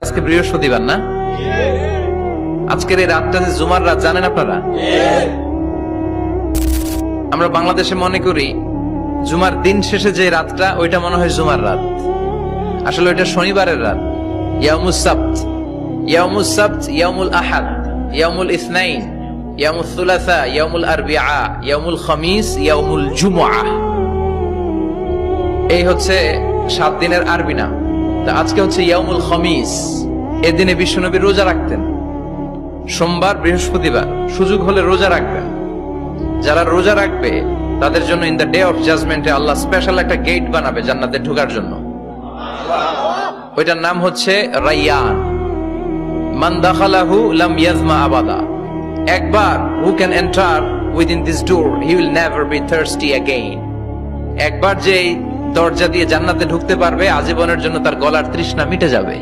আজকে বৃহস্পতিবার না? আজকের এই রাতটা যে জুমার রাত জানেন আপনারা? আমরা বাংলাদেশে মনে করি জুমার দিন শেষে যে রাতটা ওইটা মনে হয় জুমার রাত, আসলে ওইটা শনিবারের রাত। ইয়াউমুস সাবত, ইয়াউমুস সাবত, ইয়াউমুল আহাদ, ইয়াউমুল ইসনাইন, ইয়াউমুল সুলাসা, ইয়াউমুল আরবিআ, ইয়াউমুল খামিস, ইয়াউমুল জুমআ। এই হচ্ছে 7 দিনের আরবি নাম। তা আজকে হচ্ছে ইয়াউমুল খামিস। এদিনে বিশ্বনবী রোজা রাখতেন, সোমবার বৃহস্পতিবার সুযোগ হলে রোজা রাখবেন। যারা রোজা রাখবে তাদের জন্য ইন দ্য ডে অফ জাজমেন্টে আল্লাহ স্পেশাল একটা গেট বানাবে জান্নাতে ঢোকার জন্য। ওইটার নাম হচ্ছে রাইয়ান। মান দাখালাহু লাম ইয়াজমা আবাদা। একবার who can enter within this door he will never be thirsty again. একবার যে দরজা দিয়ে জান্নাতে ঢুকতে পারবে আজীবনের জন্য তার গলার তৃষ্ণা মিটে যাবে।